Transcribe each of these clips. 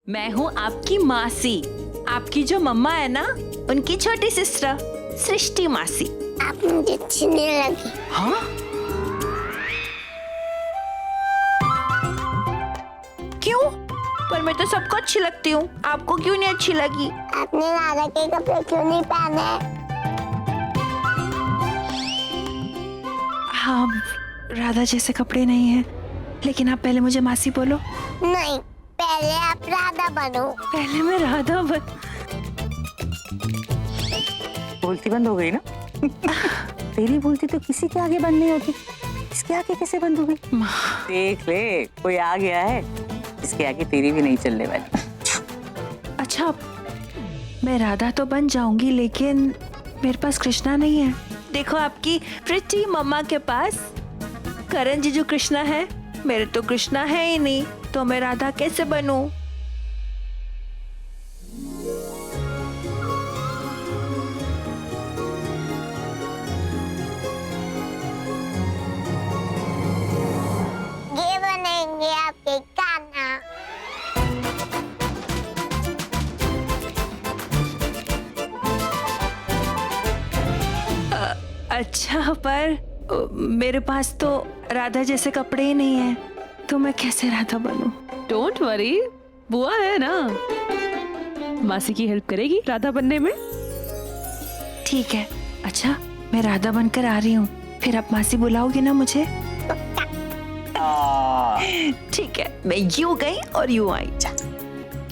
मैं हूँ आपकी मासी, आपकी जो मम्मा है ना, उनकी छोटी सिस्टर सृष्टि मासी। आप मुझे अच्छी नहीं लगी। हाँ? क्यों? पर मैं तो सबको अच्छी लगती हूँ, आपको क्यों नहीं अच्छी लगी? आपने राधा के कपड़े क्यों नहीं पहने? हाँ, राधा जैसे कपड़े नहीं हैं, लेकिन आप पहले मुझे मासी बोलो। नहीं, पहले आप राधा बनो। पहले मैं राधा बन। बोलती बंद हो गई ना? तेरी बोलती तो किसी के आगे बंद नहीं होती, इसके आगे कैसे बंद हो गई? देख ले, कोई आ गया है, इसके आगे तेरी भी नहीं चलने वाली। अच्छा, मैं राधा तो बन जाऊंगी, लेकिन मेरे पास कृष्णा नहीं है। देखो आपकी प्रिटी मम्मा के पास करण जीजू कृष्णा है, मेरे तो कृष्णा है ही नहीं, तो मैं राधा कैसे बनूं? ये बनेंगे आपके कान्हा। अच्छा, पर मेरे पास तो राधा जैसे कपड़े ही नहीं है, तो मैं कैसे राधा बनूं? डोंट वरी, बुआ है ना, मासी की हेल्प करेगी राधा बनने में। ठीक है। अच्छा, मैं राधा बनकर आ रही हूँ, फिर आप मासी बुलाओगे ना मुझे? ठीक है, मैं यूं गई और यूं आई।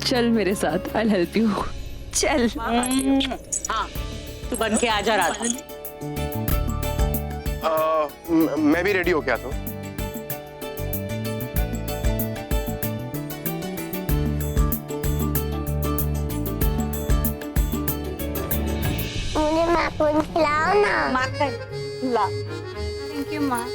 चल मेरे साथ, आई हेल्प यू। चल। हाँ, तू बन के आ जा राधा। मैं भी रेडी होके आता हूँ। मुझे माखन खिलाओ ना। माखन ला। थैंक यू माँ।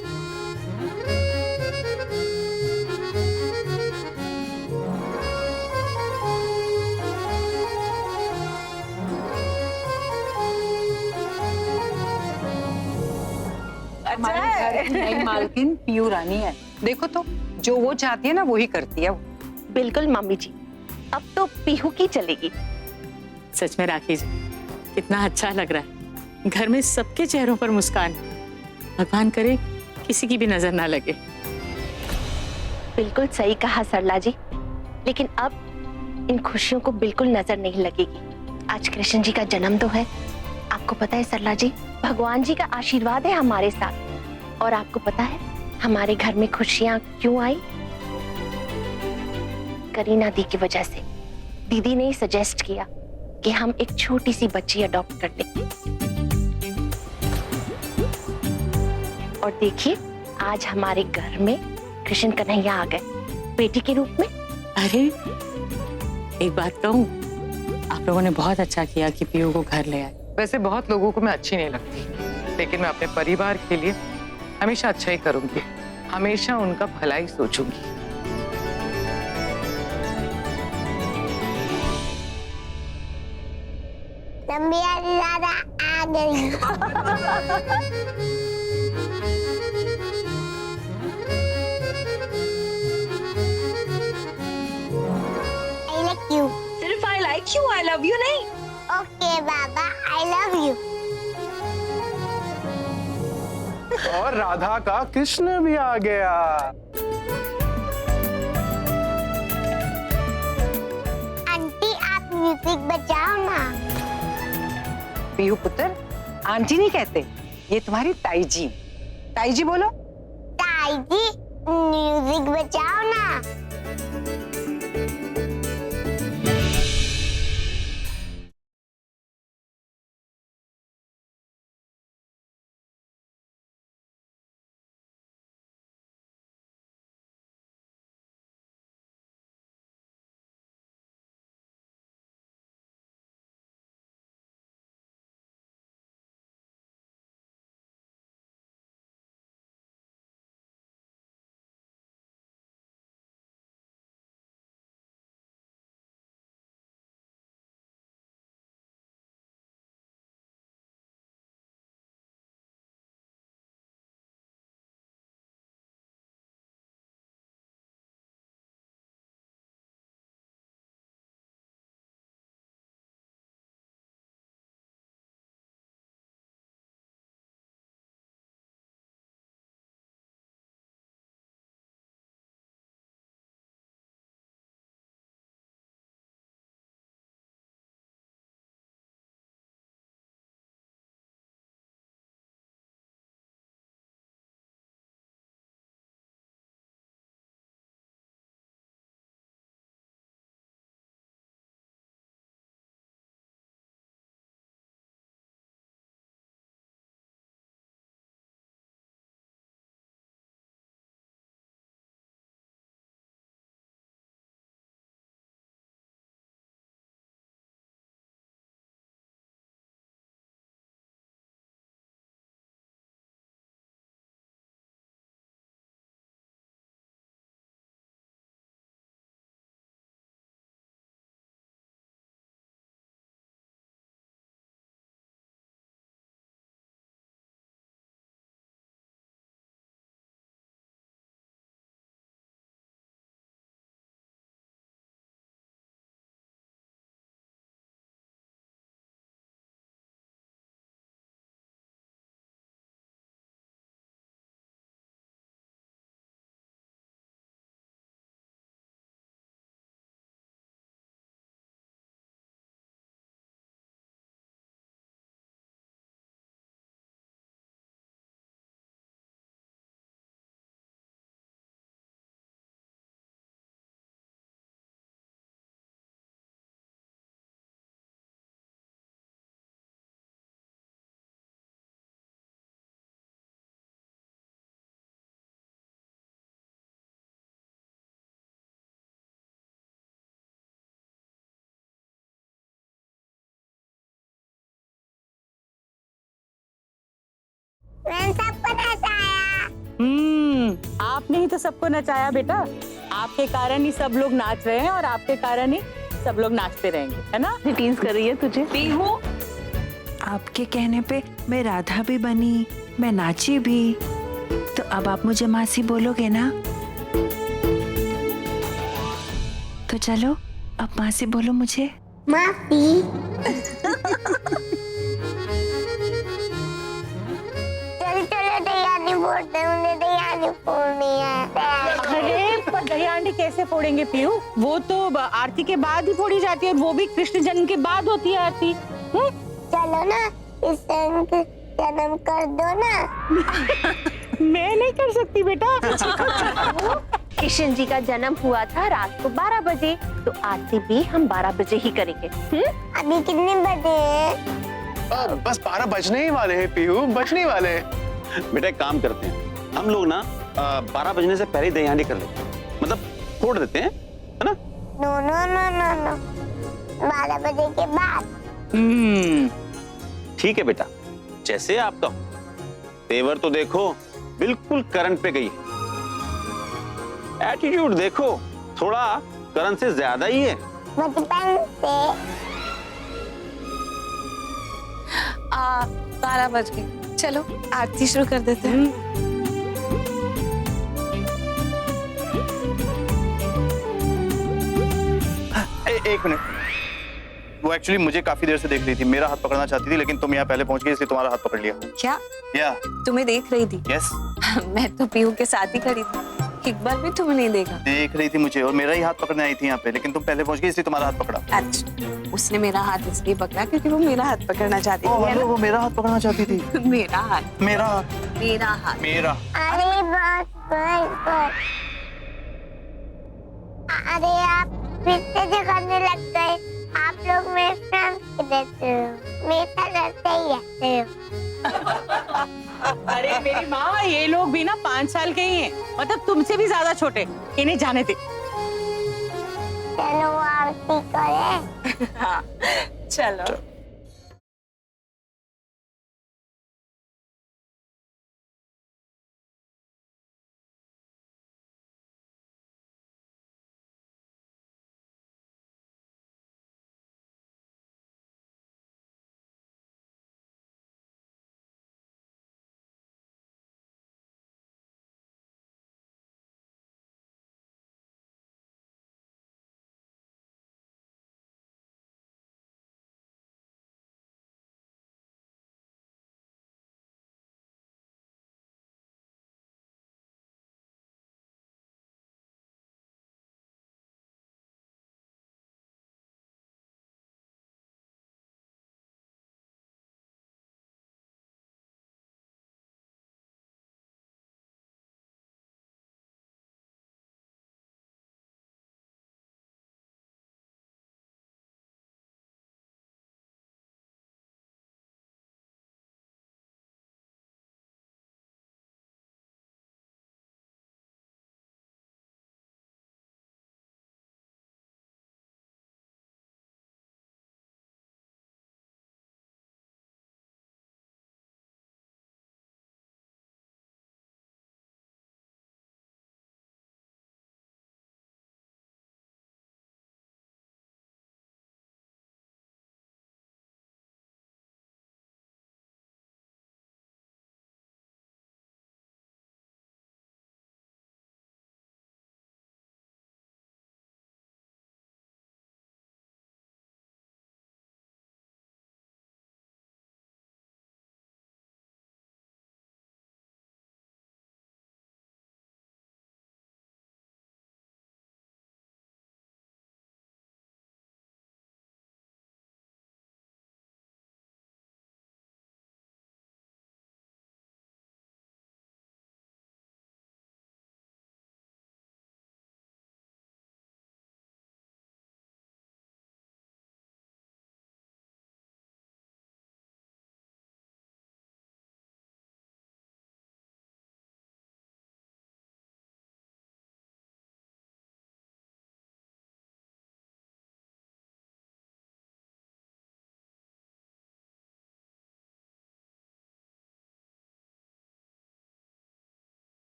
हमारे घर की नई मालकिन पीयू रानी है। देखो तो, जो वो चाहती है ना वही करती है वो। बिल्कुल मम्मी जी, अब तो पीहू की चलेगी। सच में राखी जी, कितना अच्छा लग रहा है, घर में सबके चेहरों पर मुस्कान। भगवान करे किसी की भी नजर ना लगे। बिल्कुल सही कहा सरला जी, लेकिन अब इन खुशियों को बिल्कुल नजर नहीं लगेगी। आज कृष्ण जी का जन्म तो है, आपको पता है सरला जी, भगवान जी का आशीर्वाद है हमारे साथ। और आपको पता है हमारे घर में खुशियां क्यों आई? करीना दी की वजह से। दीदी ने सजेस्ट किया कि हम एक छोटी सी बच्ची अडॉप्ट कर लें। और देखिए, आज हमारे घर में कृष्ण कन्हैया आ गए बेटी के रूप में। अरे एक बात कहूँ, आप लोगों ने बहुत अच्छा किया कि पीयू को घर ले आए। वैसे बहुत लोगों को मैं अच्छी नहीं लगती, लेकिन मैं अपने परिवार के लिए हमेशा अच्छा ही करूंगी, हमेशा उनका भला ही सोचूंगी। लंबी वाली राधा आ गई। I like you. सिर्फ I like you, I love you नहीं। Okay, Baba, I love you. और राधा का कृष्ण भी आ गया। आंटी, आप म्यूजिक बजाओ ना। पीयू पुत्र, आंटी नहीं कहते, ये तुम्हारी ताई जी। ताई जी बोलो। ताई जी, म्यूजिक बजाओ ना। मैंने सबको नचाया। आपने ही तो सबको नचाया बेटा। आपके कारण ही सब लोग नाच रहे हैं और आपके कारण ही सब लोग नाचते रहेंगे, है ना? टीज कर रही है तुझे। पीहू, आपके कहने पे मैं राधा भी बनी, मैं नाची भी, तो अब आप मुझे मासी बोलोगे ना? तो चलो अब मासी बोलो मुझे। मासी। चलो चलो दयानी फोड़ते हैं, मुझे दयानी फोड़नी है। अरे पर दही हांडी कैसे फोड़ेंगे पीयू? वो तो आरती के बाद ही फोड़ी जाती है और वो भी कृष्ण जन्म के बाद होती है आरती। चलो ना कृष्ण के जन्म कर दो ना। मैं नहीं कर सकती बेटा। कृष्ण जी का जन्म हुआ था रात को 12 बजे, तो आरती भी हम 12 बजे ही करेंगे। अभी कितने बजे हैं? बस 12 बजने ही वाले हैं पीहू, बजने ही वाले हैं। बेटा एक काम करते हैं, हम लोग ना 12 बजने से पहले ही दही हांडी कर लेते हैं, मतलब फोड़ देते हैं, है ना? No no no no no, 12 बजे के बाद। ठीक है बेटा, जैसे आपका हो। तेवर तो देखो बिल्कुल करंट पे गई है। एटीट्यूड देखो थोड़ा करण से ज्यादा ही है। बचपन से 12 बज गए, चलो आरती शुरू कर देते हैं। एक मिनट, वो एक्चुअली मुझे काफी देर से देख रही थी, मेरा हाथ पकड़ना चाहती थी, लेकिन तुम यहाँ पहले पहुंच गई इसलिए तुम्हारा हाथ पकड़ लिया। क्या या तुम्हें देख रही थी? यस, मैं तो पीहू के साथ ही खड़ी थी, एक बार भी तुम्हें नहीं देखा। देख रही थी मुझे और मेरा ही हाथ पकड़ने आई थी यहाँ पे, लेकिन तुम पहले पहुंच गई इसलिए तुम्हारा हाथ पकड़ा। अच्छा, उसने मेरा हाथ इसलिए पकड़ा क्योंकि वो मेरा हाथ पकड़ना चाहती ओ, थी, है हेलो, वो मेरा हाथ पकड़ना चाहती थी। ना? मेरा हाथ, मेरा हाथ, मेरा हाथ। मेरा। अरे बस अरे आप फिर से झगड़ने लग गए। आप लोग मेरे फ्रेंड्स के देते हो, मेरे साथ ऐसे ही रहते हो। अरे मेरी माँ, ये लोग भी ना 5 साल के ही हैं, मतलब तुमसे भी ज्यादा छोटे। इन्हें जाने दे। चलो आरती करें। हाँ, चलो।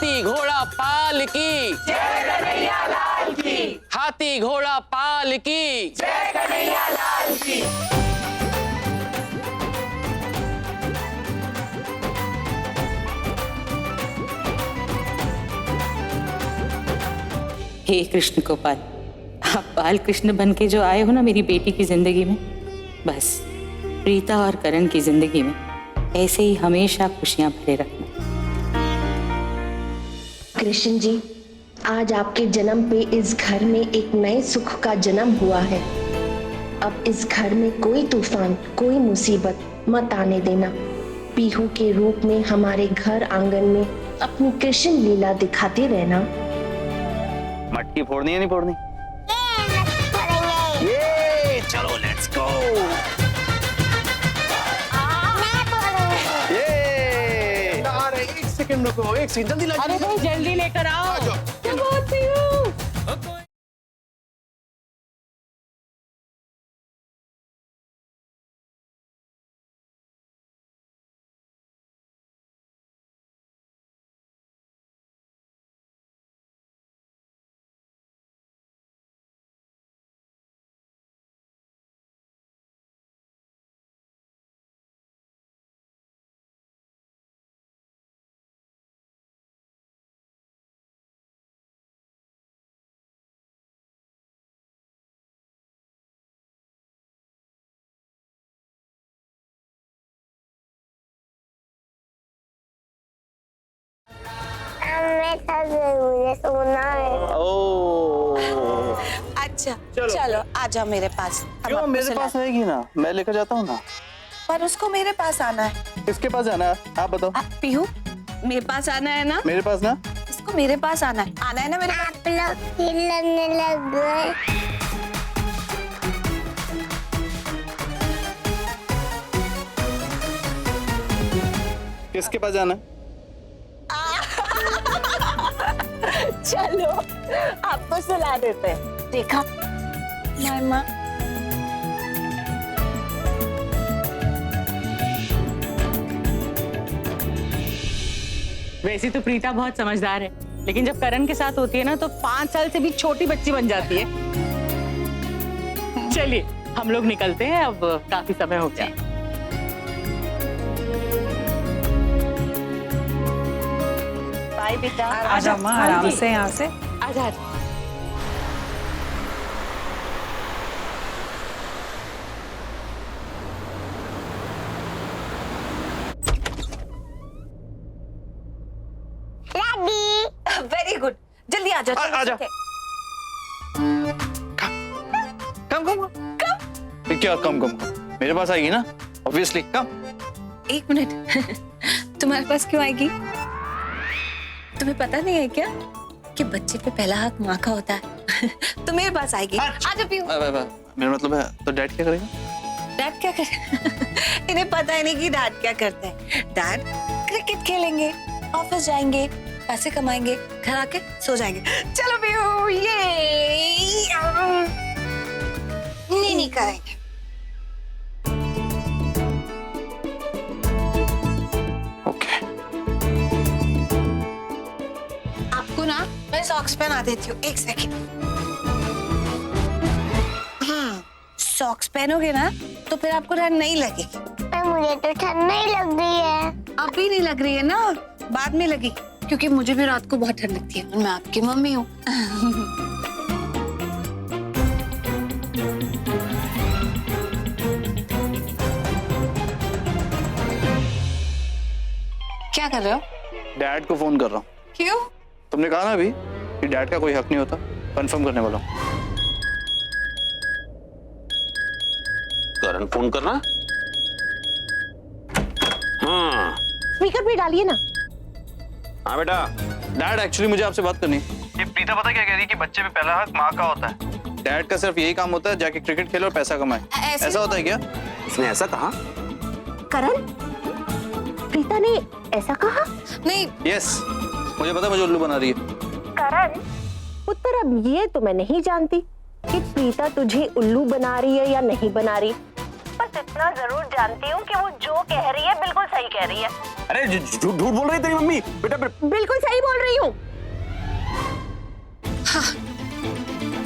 हाथी घोड़ा पाल की जय कन्हैया लाल की। हाथी घोड़ा पाल की जय कन्हैया लाल की। हे कृष्ण गोपाल, आप बाल कृष्ण बन के जो आए हो ना मेरी बेटी की जिंदगी में, बस प्रीता और करण की जिंदगी में ऐसे ही हमेशा खुशियां भरे रखना। कृष्ण जी, आज आपके जन्म पे इस घर में एक नए सुख का जन्म हुआ है। अब इस घर में कोई तूफान, कोई मुसीबत मत आने देना। पीहू के रूप में हमारे घर आंगन में अपनी कृष्ण लीला दिखाते रहना। मटकी फोड़नी है नहीं फोड़नी? फोड़ेंगे। ये चलो लेट्स गो। मैं फोड़ूंगी। ये अरे एक सेकंड रुको, एक सेकंड जल्दी लाइए। अरे भाई जल्दी लेकर आओ। क्या बात है? मैं थक गई, मुझे सोना है। ओह अच्छा चलो। चलो आ जाओ मेरे पास। हम क्यों, आपको मेरे सुला- पास आएगी ना, मैं लेकर जाता हूँ ना। पर उसको मेरे पास आना है। किसके पास जाना है आप बताओ? पीहू मेरे पास आना है ना? मेरे पास ना। इसको मेरे पास आना है ना मेरे पास। आप लोग हिलने लग गए। किसके पास जाना? चलो आपको सुला देते हैं। देखा मामा, वैसे तो प्रीता बहुत समझदार है, लेकिन जब करण के साथ होती है ना तो 5 साल से भी छोटी बच्ची बन जाती है। चलिए हम लोग निकलते हैं, अब काफी समय हो गया। बाय बेटा। आ जाओ माँ, आराम से यहाँ से। आजा। वेरी गुड, जल्दी आ जाओ। आ जा। कम कम कम। क्या कम कम कम? मेरे पास आएगी ना, ऑब्वियसली। कम। 1 मिनट, तुम्हारे पास क्यों आएगी? तुम्हें पता नहीं है क्या कि बच्चे पे पहला हक माँ का होता है? तो मेरे पास आएगी। आजा पीहू। मेरा मतलब है, तो डैड क्या करेगा? डैड क्या करे? इन्हें पता ही नहीं कि डैड क्या करते हैं। डैड क्रिकेट खेलेंगे, ऑफिस जाएंगे, पैसे कमाएंगे, घर आके सो जाएंगे। चलो पीहू, ये नहीं करेंगे। ओके। आपको ना मैं सॉक्स पहना देती हूँ, 1 सेकेंड। सॉक्स पहनोगे ना तो फिर आपको ठंड नहीं लगेगी। पर मुझे तो ठंड नहीं लग रही है। अभी नहीं लग रही है ना, बाद में लगी, क्योंकि मुझे भी रात को बहुत ठंड लगती है और मैं आपकी मम्मी हूँ। क्या कर रहे हो? डैड को फोन कर रहा हूँ। क्यों? तुमने कहा ना अभी कि डैड का कोई हक नहीं होता, कंफर्म करने वाला हूँ। करण फोन करना। हाँ स्पीकर पे डालिए ना। हाँ बेटा। डैड एक्चुअली मुझे आपसे बात करनी है। ये प्रीता पता क्या कह रही है कि बच्चे पे पहला हक माँ का होता है। डैड का सिर्फ यही काम होता है जाके क्रिकेट खेलो और पैसा कमाए। ऐसा होता है क्या? इसने ऐसा कहा? करण, प्रीता ने ऐसा कहा? नहीं। यस, मुझे पता है, मुझे उल्लू बना रही है। करण, उत्तर अब ये तो मैं नहीं जानती कि प्रीता तुझे उल्लू बना रही है या नहीं बना रही, बस इतना जरूर जानती हूँ कि वो जो कह रही है बिल्कुल सही कह रही है। अरे झूठ बोल रही तेरी मम्मी बेटा। बिल्कुल सही बोल रही हूँ।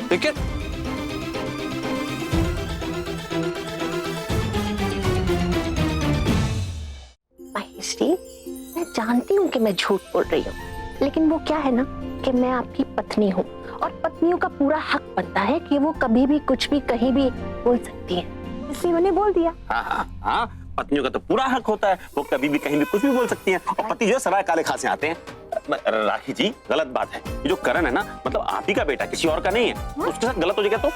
ठीक है, महेश जी, मैं जानती हूँ कि मैं झूठ बोल रही हूँ, लेकिन वो क्या है ना कि मैं आपकी पत्नी हूँ और पत्नियों का पूरा हक बनता है कि वो कभी भी कुछ भी कहीं भी बोल सकती है, इसलिए मैंने बोल दिया। हाँ, पत्नियों का तो पूरा हक होता है, वो कभी भी कहीं भी कुछ भी बोल सकती हैं। और पति जो है सराय काले खां से आते हैं। राखी जी, गलत बात है। ये जो करण है ना, मतलब आप ही का बेटा, किसी और का नहीं है। उसके साथ गलत हो जाएगा तो?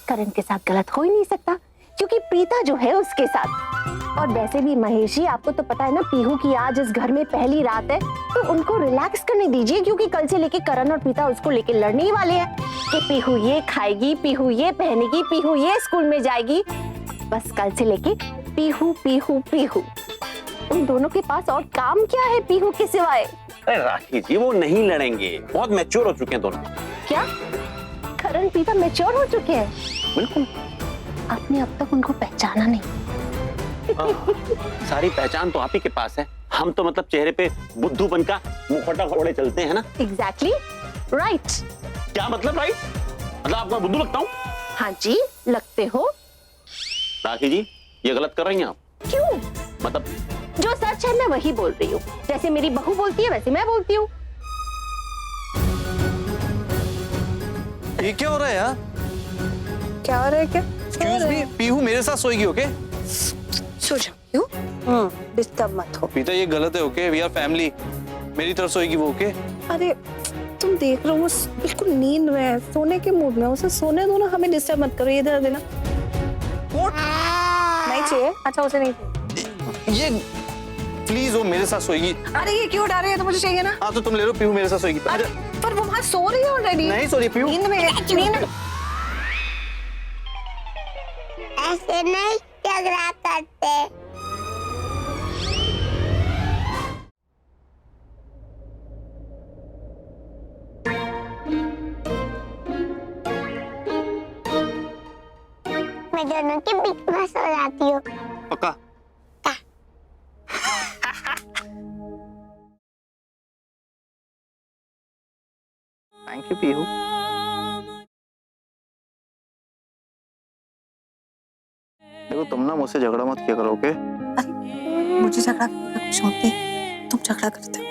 करण के साथ गलत हो ही नहीं सकता, क्योंकि प्रीता जो है उसके साथ। और वैसे भी महेश जी, आपको तो पता है ना, पीहू की आज इस घर में पहली रात है, तो उनको रिलैक्स करने दीजिए, क्योंकि कल से लेके करण और प्रीता उसको लेके लड़ने ही वाले हैं कि पीहू ये खाएगी, पीहू ये पहनेगी, पीहू ये स्कूल में जाएगी। बस कल से लेके पीहू पीहू पीहू। उन दोनों के पास और काम क्या है पीहू के सिवाय? अरे राखी जी, वो नहीं लड़ेंगे, बहुत मैच्योर हो चुके हैं दोनों। क्या करण प्रीता मैच्योर हो चुके हैं? बिल्कुल। आपने अब तक उनको पहचाना नहीं। सारी पहचान तो आप ही के पास है, हम तो मतलब चेहरे पे बुद्धूपन का मुखौटा ओढ़े चलते हैं ना। Exactly right. क्या मतलब राइट? मतलब आपको बुद्धू लगता हूँ? हाँ जी, लगते हो। राखी जी, ये गलत कर रही हैं आप। क्यों? मतलब जो सच है मैं वही बोल रही हूँ, जैसे मेरी बहू बोलती है वैसे मैं बोलती हूँ। ये क्या हो रहा है यार? क्या हो रहा है? क्या एक्सक्यूज मी, पीहू मेरे साथ सोएगी, ओके? सो जाओ। क्यों? डिस्टर्ब मत हो। पीता, ये गलत है, ओके? We are family. मेरी तरफ सोएगी वो, ओके? अरे तुम देख रहे हो, वो बिल्कुल नींद में है, सोने के मूड में, उसे सोने दो ना, हमें डिस्टर्ब मत करो। इधर देना। नहीं चाहिए? अच्छा, उसे नहीं चाहिए। ये प्लीज, वो मेरे साथ सोएगी। अरे ये क्यों उठा रही है? तो मुझे चाहिए ना। हाँ तो तुम ले लो, पीहू मेरे साथ सोएगी। पर वो वहां सो रही है ऑलरेडी। नहीं सो रही पीहू। नींद में है। नींद ऐसे नहीं झगड़ा करते। मैं दोनों के बीच में सो जाती हूँ। पक्का? Thank you Pihu. देखो, तुम ना मुझसे झगड़ा मत किया करो, ओके? मुझे झगड़ा करने का कुछ शौक नहीं, तुम झगड़ा करते हो।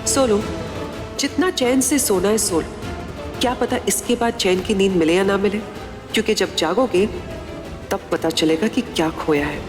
सो लो, जितना चैन से सोना है सो लो। क्या पता इसके बाद चैन की नींद मिले या ना मिले, क्योंकि जब जागोगे तब पता चलेगा कि क्या खोया है।